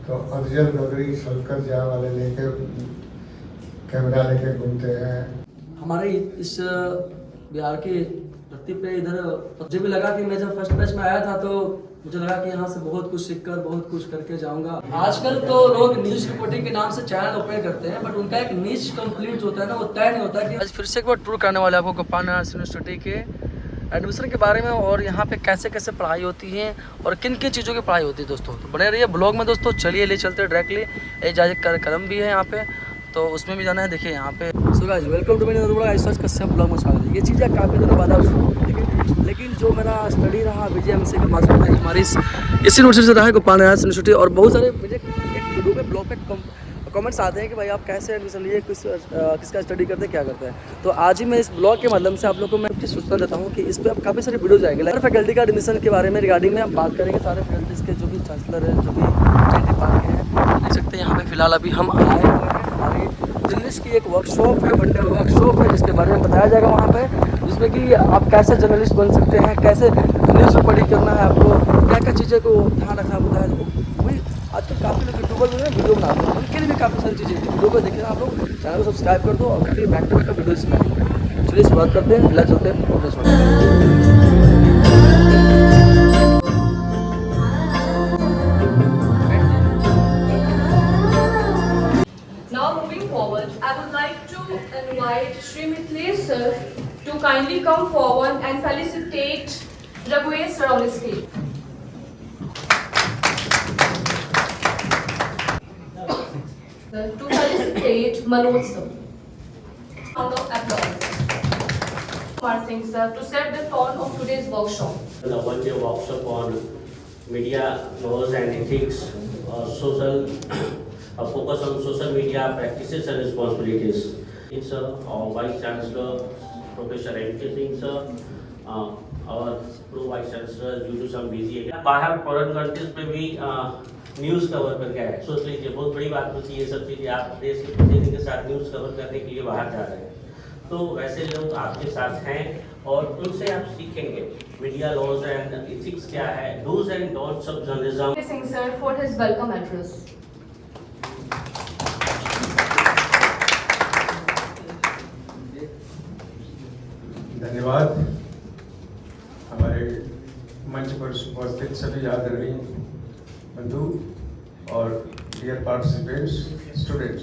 तो अफजल बकरी शलकर जहाँ वाले लेके कैमरा लेके घूमते हैं। हमारे इस बिहार की धरती पे इधर मुझे भी लगा कि मैं जब फर्स्ट बैच में आया था तो मुझे लगा कि यहाँ से बहुत कुछ सीखकर बहुत कुछ करके जाऊँगा। आजकल तो लोग न्यूज़ रिपोर्टिंग के नाम से चैनल ओपन करते हैं, बट उनका एक नीच कंप्लीट होता है ना, वो तय नहीं होता कि आज फिर से एक बार टूर करने वाले आपको गोपाल यूनिवर्सिटी के एडमिशन के बारे में और यहाँ पे कैसे कैसे पढ़ाई होती है और किन किन चीज़ों की पढ़ाई होती है। दोस्तों तो बने रहिए ब्लॉग में दोस्तों। चलिए ले चलते डायरेक्टली इजाज़त कदम भी है यहाँ पे, तो उसमें भी जाना है। देखिए यहाँ पे सो गाइस वेलकम टू मेरे बड़ा सर्च कश्यप ब्लॉग में स्वागत है। ये चीज़ें काफ़ी दिनों बाद आप लेकिन जो मेरा स्टडी रहा BJMC के माध्यम से हमारी इस यूनिवर्सिटी से रहा है गोपाल यूनिवर्सिटी, और बहुत सारे मुझे एक वीडियो में ब्लॉग पे कमेंट्स आते हैं कि भाई आप कैसे एडमिशन लिए, किसका स्टडी करते हैं, क्या करते हैं। तो आज ही मैं इस ब्लॉग के माध्यम से आप लोगों को मैं कुछ सूचना देता हूँ कि इस पर आप काफ़ी सारे वीडियो जाएंगे। हर फैकल्टी का एडमिशन के बारे में रिगार्डिंग में हम बात करेंगे। सारे फैकल्टीज़ के जो भी चांसलर हैं, जो भी डिपार्टमेंट के हैं, देख सकते हैं यहाँ पे फिलहाल अभी हम आए हुए हैं। हमारी जर्नलिस्ट की एक वर्कशॉप है, वनडे वर्कशॉप है, जिसके बारे में बताया जाएगा वहाँ पे, जिसमें कि आप कैसे जर्नलिस्ट बन सकते हैं, कैसे न्यूज़ रिपोर्टिंग करना है, आपको क्या क्या चीज़ें को ध्यान रखना होता है। वही आजकल काफ़ी लोग यूट्यूबर जो है वीडियो बनाते हैं, उनके लिए भी काफ़ी सारी चीज़ें हैं। वीडियो को देखिए आप लोग, चैनल को सब्सक्राइब कर दो और काफ़ी बैक टू बैक वीडियो इसमें। चलिए शुरुआत करते हैं, फिलहाल चलते हैं। Now moving forward, I would like to invite Shri Mithilesh sir to kindly come forward and felicitate Raghuvesh sir on the stage. To felicitate Manoj sir. Round of applause. Kumar Singh sir to set the tone of today's workshop. The one-day workshop on media laws and ethics, focus on social media practices and responsibilities. It's our Vice Chancellor, Professor M.K. Singh sir, our Pro Vice Chancellor due to some busy बाहर foreign countries में भी news cover करके आए। सोच लीजिए बहुत बड़ी बात होती है ये सब चीज़ें, आप देश के प्रतिनिधि के साथ न्यूज़ कवर करने के लिए बाहर जा रहे हैं, तो वैसे लोग आपके साथ हैं और उनसे आप सीखेंगे मीडिया लॉज एंड एथिक्स क्या है, dos and don'ts of journalism. Singh sir for his welcome address. धन्यवाद। हमारे मंच पर उपस्थित सभी आदरणीय बंधु और डियर पार्टिसिपेंट्स, स्टूडेंट्स,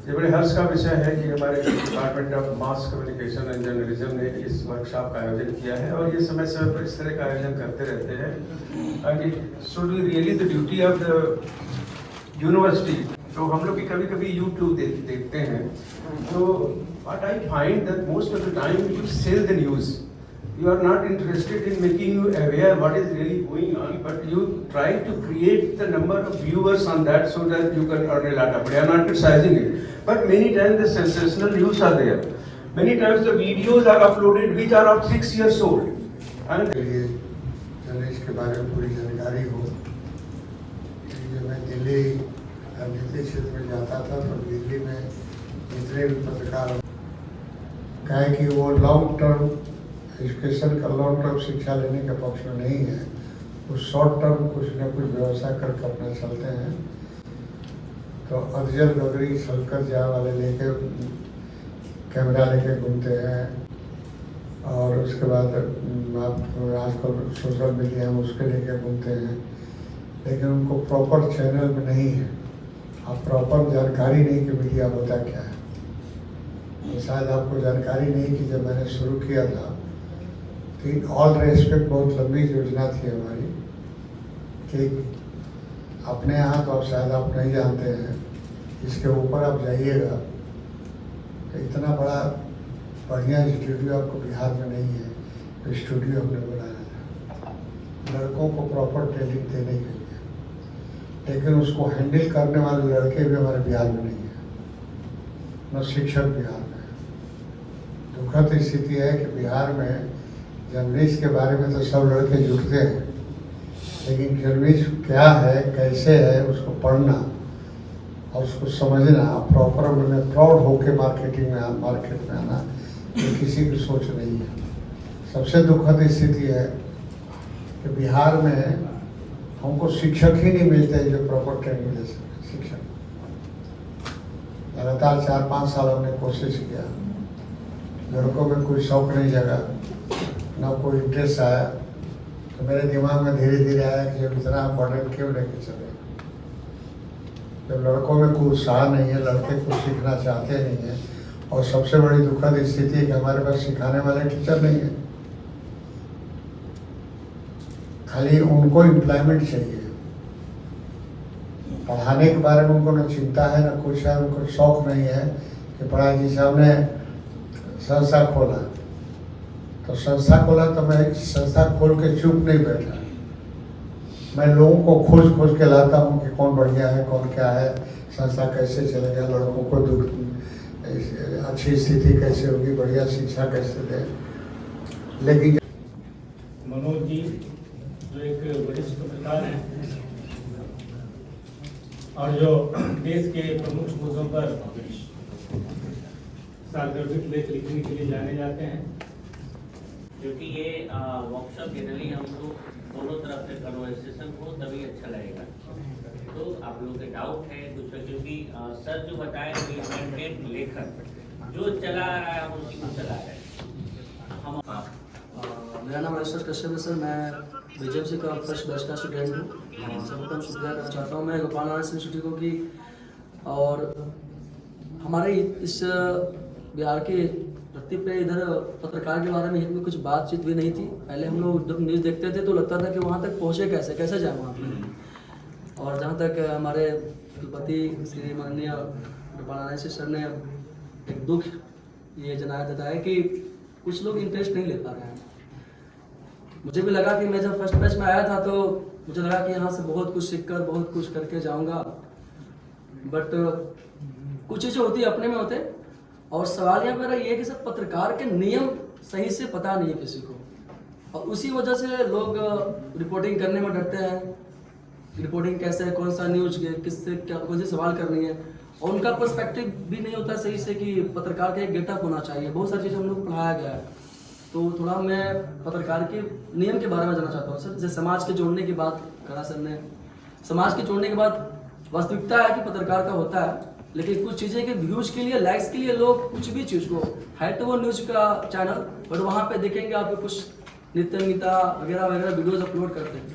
ये बड़े हर्ष का विषय है कि हमारे department of mass communication and journalism ने इस वर्कशॉप का आयोजन किया है और ये समय समय पर इस तरह का आयोजन करते रहते हैं। And it should be really the duty of the university. तो हम लोग भी कभी कभी यूट्यूब देखते हैं, तो what I find that most of the time you sell the news. You are not interested in making you aware what is really going on, but you try to create the number of viewers on that so that you can earn a lot of money. I am not criticizing it, but many times the sensational news are there. Many times the videos are uploaded which are of 6 years old. And journalist के बारे में पूरी जानकारी हो। जब मैं दिल्ली राजनीतिक क्षेत्र में जाता था तो दिल्ली में जितने भी पत्रकार कहे कि वो लॉन्ग टर्म एजुकेशन का लॉन्ग टर्म शिक्षा लेने के पक्ष में नहीं है, वो शॉर्ट टर्म कुछ न कुछ व्यवसाय करके अपना चलते हैं। तो अफजल बकरी शलकर जहाँ वाले लेके कैमरा लेके घूमते हैं और उसके बाद आप आजकल सोशल मीडिया में उसके लेके घूमते हैं, लेकिन उनको प्रॉपर चैनल में नहीं है। आप प्रॉपर जानकारी नहीं कि मीडिया होता क्या है। शायद आपको जानकारी नहीं कि जब मैंने शुरू किया था इन ऑल रेस्पेक्ट बहुत लंबी योजना थी हमारी कि अपने यहाँ तो आप शायद आप नहीं जानते हैं, इसके ऊपर आप जाइएगा तो इतना बड़ा बढ़िया स्टूडियो आपको बिहार में नहीं है। तो स्टूडियो हमने बनाया था लड़कों को प्रॉपर ट्रेनिंग देने के लिए, लेकिन उसको हैंडल करने वाले लड़के भी हमारे बिहार में नहीं है, न शिक्षक बिहार में। दुखद स्थिति है कि बिहार में जर्नलिस्ट के बारे में तो सब लड़के जुटते हैं, लेकिन जर्नलिस्ट क्या है, कैसे है, उसको पढ़ना और उसको समझना, प्रॉपर मैंने प्राउड होके मार्केट में आना, ये किसी की सोच नहीं है। सबसे दुखद स्थिति है कि बिहार में हमको शिक्षक ही नहीं मिलते जो प्रॉपर ट्रेनिंग दे सके। शिक्षक लगातार 4-5 साल हमने कोशिश किया, लड़कों में कोई शौक नहीं जगा, ना कोई इंटरेस्ट आया। तो मेरे दिमाग में धीरे धीरे आया कि जब इतना बर्डन क्यों लेके चले। जब लड़कों में कोई उत्साह नहीं है, लड़के कुछ सीखना चाहते नहीं है, और सबसे बड़ी दुखद स्थिति है कि हमारे पास सिखाने वाले टीचर नहीं है, खाली उनको एम्प्लॉयमेंट चाहिए। पढ़ाने के बारे में उनको न चिंता है न कुछ है, उनको शौक नहीं है कि पढ़ाई। जैसे हमने संस्था खोला तो मैं संस्था खोल के चुप नहीं बैठा, मैं लोगों को खोज खोज के लाता हूँ कि कौन बढ़िया है, कौन क्या है, संस्था कैसे चलेगा, लड़कों को अच्छी स्थिति कैसे होगी, बढ़िया शिक्षा कैसे दे। लेकिन मनोज जी जो एक वरिष्ठ पत्रकार हैं और जो देश के प्रमुख मुद्दों पर सार्वजनिक लेख लिखने के लिए जाने जाते हैं, क्योंकि ये वर्कशॉप जनरली हम लोग दोनों तरफ से कन्वर्सेशन हो तभी अच्छा लगेगा। तो आप लोगों के डाउट है कुछ, क्योंकि सर जो बताए कंटेंट लेखन जो चला आ रहा है हम उसी को चला रहे हैं। हम मेरा नाम अशोक कश्यप है सर, मैं बीजेपी का फर्स्ट बैच का स्टूडेंट हूँ। सर्वप्रथम शुक्रिया करना चाहता हूँ मैं गोपाल नारायण इंस्टीट्यूट को की, और हमारे इस बिहार के धरती पे इधर पत्रकार के बारे में हिंद में कुछ बातचीत भी नहीं थी। पहले हम लोग जब न्यूज़ देखते थे तो लगता था कि वहाँ तक पहुँचे कैसे जाए वहाँ पे। और जहाँ तक हमारे कुलपति श्री माननीय गोपाल नारायण सर ने एक दुख ये जताया कि कुछ लोग इंटरेस्ट नहीं ले पा रहे हैं। मुझे भी लगा कि मैं जब फर्स्ट बैच में आया था तो मुझे लगा कि यहाँ से बहुत कुछ सीख कर बहुत कुछ करके जाऊँगा, बट कुछ चीज़ें होती अपने में होते। और सवाल यहाँ मेरा ये है कि सर पत्रकार के नियम सही से पता नहीं है किसी को, और उसी वजह से लोग रिपोर्टिंग करने में डरते हैं। रिपोर्टिंग कैसे है, कौन सा न्यूज किससे क्या कौन सी सवाल करनी है, और उनका पर्सपेक्टिव भी नहीं होता सही से कि पत्रकार का एक गेटअप होना चाहिए। बहुत सारी चीज़ें हम लोग को पढ़ाया गया है। तो थोड़ा मैं पत्रकार के नियम के बारे में जानना चाहता हूँ सर। जैसे समाज के जोड़ने की बात करा सर ने, समाज के जोड़ने के बाद वास्तविकता है कि पत्रकार का होता है, लेकिन कुछ चीज़ें के व्यूज़ के लिए, लाइक्स के लिए लोग कुछ भी चीज़ को है तो वो न्यूज़ का चैनल, बट वहाँ पे देखेंगे आपको कुछ नित्य गीता वगैरह वगैरह वीडियोज़ अपलोड करते हैं।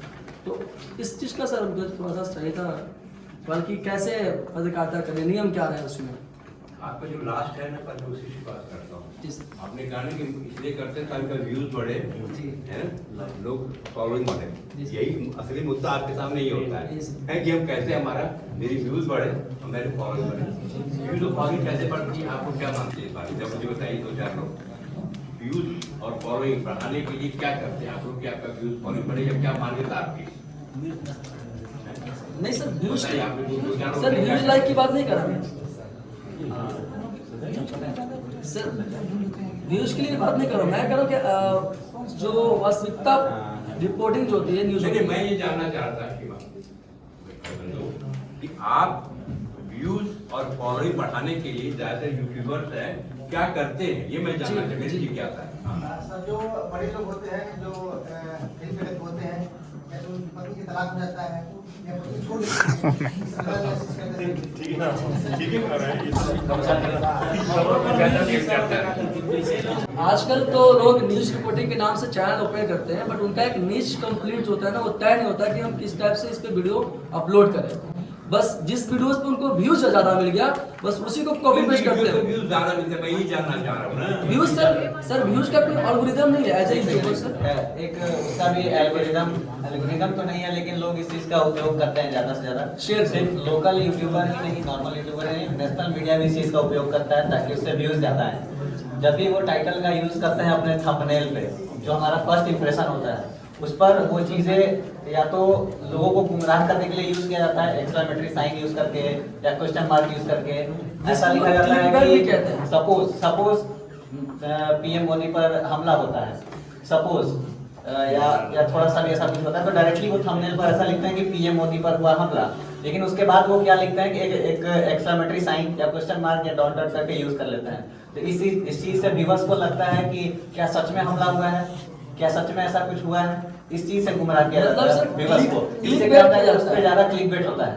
तो इस चीज़ का सर मुझे थोड़ा सा चाहिए था, बल्कि कैसे पत्रकारिता करें, नियम क्या रहे उसमें। आपका जो लास्ट है ना, मैं उसी से बात करता हूँ। आपने कहा ना कि इसलिए करते हैं ताकि व्यूज बढ़े, है ना, लोग फॉलोइंग बढ़े। यही असली मुद्दा आपके सामने ही होता है कि हम कैसे हमारा मेरी व्यूज बढ़े और मेरे फॉलोइंग बढ़े। व्यूज और फॉलोइंग कैसे बढ़ती है, आपको क्या मानते हैं इस बारे में? जब मुझे बताइए 2-4 लोग व्यूज और फॉलोइंग बढ़ाने के लिए क्या करते हैं आप लोग, क्या आपका व्यूज फॉलोइंग बढ़े या क्या मान्यता आपकी? नहीं sir, views sir sir views like की बात नहीं कर रहे सर, व्यूज के लिए बात नहीं कर रहा मैं कह रहा हूँ कि जो वास्तविकता रिपोर्टिंग जो होती है न्यूज। देखिए मैं ये जानना चाहता कि आप व्यूज और फॉलोइंग बढ़ाने के लिए ज्यादातर यूट्यूबर्स हैं क्या करते हैं, ये मैं जानना चाहता हूँ। क्या था जो बड़े लोग होते हैं जो खेल में होते हैं या तो पति की तलाक हो जाता है या पति छोड़ आजकल तो लोग न्यूज रिपोर्टिंग के नाम से चैनल ओपन करते हैं, बट उनका एक नीच कंप्लीट होता है ना, वो तय नहीं होता कि हम किस टाइप से इस पे वीडियो अपलोड करें। बस जिस वीडियोस पे उनको व्यूज ज्यादा मिल गया बस उसी को कॉपी पेस्ट करते हैं। व्यूज ज्यादा मिलते हैं, मैं ये जानना चाह रहा हूँ ना। व्यूज सर व्यूज का कोई एल्गोरिदम नहीं है, एज ए यूट्यूबर सर एक उसका भी एल्गोरिदम तो नहीं है, लेकिन लोग इस चीज का उपयोग करते हैं ज्यादा से ज्यादा। शेयर सिर्फ लोकल यूट्यूबर ही नहीं, नॉर्मल यूट्यूबर है, नेशनल मीडिया भी इस चीज का उपयोग करता है ताकि उससे व्यूज ज्यादा है। जब भी वो टाइटल का यूज करते हैं अपने थंबनेल पे, जो हमारा फर्स्ट इंप्रेशन होता है उस पर वो चीजें या तो लोगों को गुमराह करने के लिए यूज किया जाता है, एक्सक्लेमेटरी साइन यूज करके या क्वेश्चन मार्क यूज करके। ऐसा लिखा जाता है कि सपोज पीएम मोदी पर हमला होता है, सपोज या थोड़ा सा भी ऐसा कुछ होता है तो डायरेक्टली वो थंबनेल पर ऐसा लिखते हैं कि पीएम मोदी पर हुआ हमला, लेकिन उसके बाद वो क्या लिखते हैं कि एक एक्सक्लेमेटरी साइन या क्वेश्चन मार्क या डॉट डॉट करके यूज कर लेते हैं। तो इस चीज से व्यूअर्स को लगता है कि क्या सच में हमला हुआ है, क्या सच में ऐसा कुछ हुआ है, इस चीज से गुमराह किया जाता मतलब है सर, व्यूअर्स को। click इससे bait क्या होता है, किया उस जाता पे है। ज्यादा क्लिक बेट होता है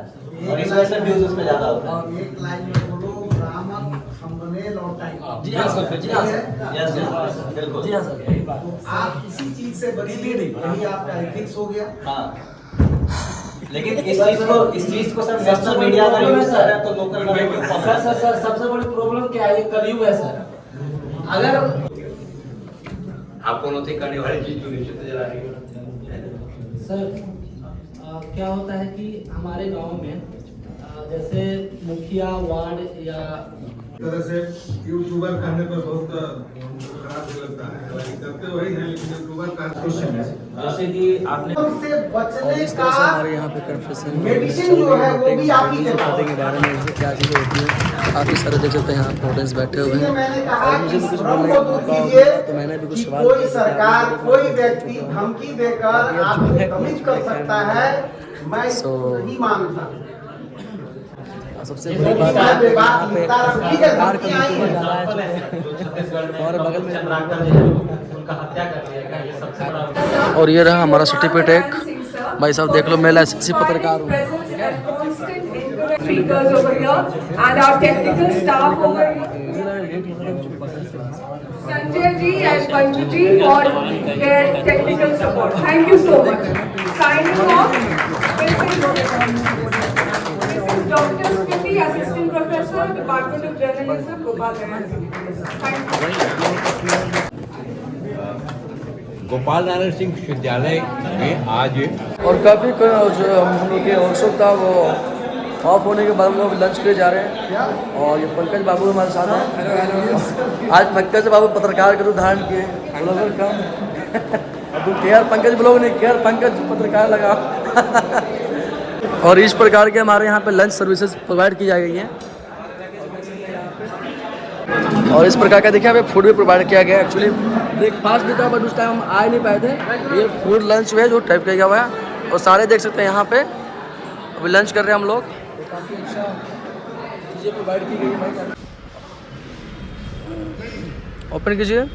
और इस वजह से व्यूज उस पे ज्यादा होता है। एक लाइन में बोलो, ग्रामर, थंबनेल और टाइटल। जी हाँ सर, जी हाँ सर, यस यस बिल्कुल। जी हाँ सर। आप इसी चीज से बचिए, यही आपका एथिक्स हो गया। हाँ लेकिन इस चीज को सर नेशनल मीडिया अगर यूज कर रहा है तो लोकल का क्यों फॉलो सर सर सर सबसे बड़ी प्रॉब्लम क्या है, ये कलयुग है सर। अगर आपको नोटिस करने वाली चीज तो नीचे नजर आ रही है। सर क्या होता है कि हमारे गांव में जैसे मुखिया वार्ड या तरह से यूट्यूबर कहने पर बहुत खराब भी लगता है, हालांकि करते वही हैं लेकिन यूट्यूबर का क्वेश्चन है। जैसे कि आपने से और बचने इस का तरह से हमारे यहाँ पे कन्फेशन मेडिसिन जो है वो भी आप ही देते के बारे में जैसे क्या चीज़ें होती हैं, काफ़ी सारे देख सकते हैं यहाँ पे ऑडियंस बैठे हुए इसलिए हैं। मैंने कहा और मुझे कि भी कुछ भ्रम बोलने को का दूर मौका कीजिए होगा तो मैंने भी कुछ कि सवाल कोई किए थे। सरकार, कोई व्यक्ति धमकी देकर आपको भ्रमित कर सकता है, मैं इसको नहीं मानता। सबसे बड़ी बात है कि यहाँ पे सरकार का यूट्यूबर ज़्यादा है छत्तीसगढ़ में और बगल में चंद्राकर ने उनका हत्या कर दिया गया, ये सबसे बड़ा। और ये रहा हमारा सर्टिफिकेट एक, भाई साहब देख लो, मैं लाइसेंसी पत्रकार हूँ। Speakers over here and our technical staff over here. Sanjay ji and Panju ji for their technical support. Thank you so much. Signing off. This is Dr. Smriti, Assistant Professor, Department of Journalism, Gopal Nagar. Thank you. Gopal Narayan Singh विश्वविद्यालय में आज और काफ़ी जो हम लोग के workshop था वो ऑफ होने के बाद हम लोग लंच के लिए जा रहे हैं। और ये पंकज बाबू हमारे साथ हैं। आज पंकज बाबू पत्रकार के रूप धारण किए, ब्लॉगर कम। अब केयर पंकज ब्लॉग नहीं, केयर पंकज पत्रकार लगा। और इस प्रकार के हमारे यहाँ पे लंच सर्विसेज प्रोवाइड की जा गई हैं। और इस प्रकार का देखिए हमें फूड भी प्रोवाइड किया गया। एक्चुअली ब्रेकफास्ट भी था बट उस टाइम हम आ नहीं पाए थे। ये फूड लंच है जो टाइप किया हुआ है और सारे देख सकते हैं यहाँ पे अभी लंच कर रहे हैं हम लोग। काफ़ी अच्छा चीज़ें प्रोवाइड की गई है। ओपन कीजिए।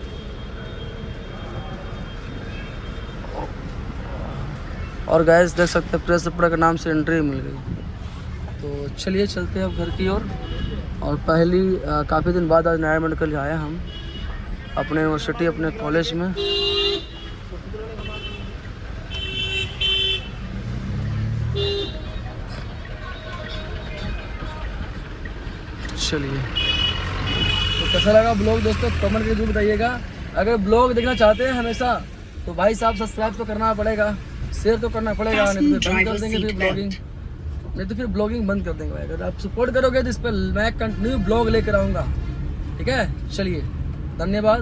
और गैस देख सकते हैं प्रेस के नाम से एंट्री मिल गई। तो चलिए चलते हैं अब घर की ओर। और पहली काफ़ी दिन बाद आज नया मेडिकल आया हम अपने यूनिवर्सिटी, अपने कॉलेज में। चलिए तो कैसा लगा ब्लॉग दोस्तों, कमेंट करके बताइएगा। अगर ब्लॉग देखना चाहते हैं हमेशा तो भाई साहब सब्सक्राइब तो करना पड़ेगा, शेयर तो करना पड़ेगा, नहीं तो बंद कर देंगे फिर ब्लॉगिंग, नहीं तो फिर ब्लॉगिंग बंद कर देंगे भाई। अगर आप सपोर्ट करोगे तो इस पर मैं कंटिन्यू ब्लॉग लेकर आऊँगा। ठीक है, चलिए धन्यवाद।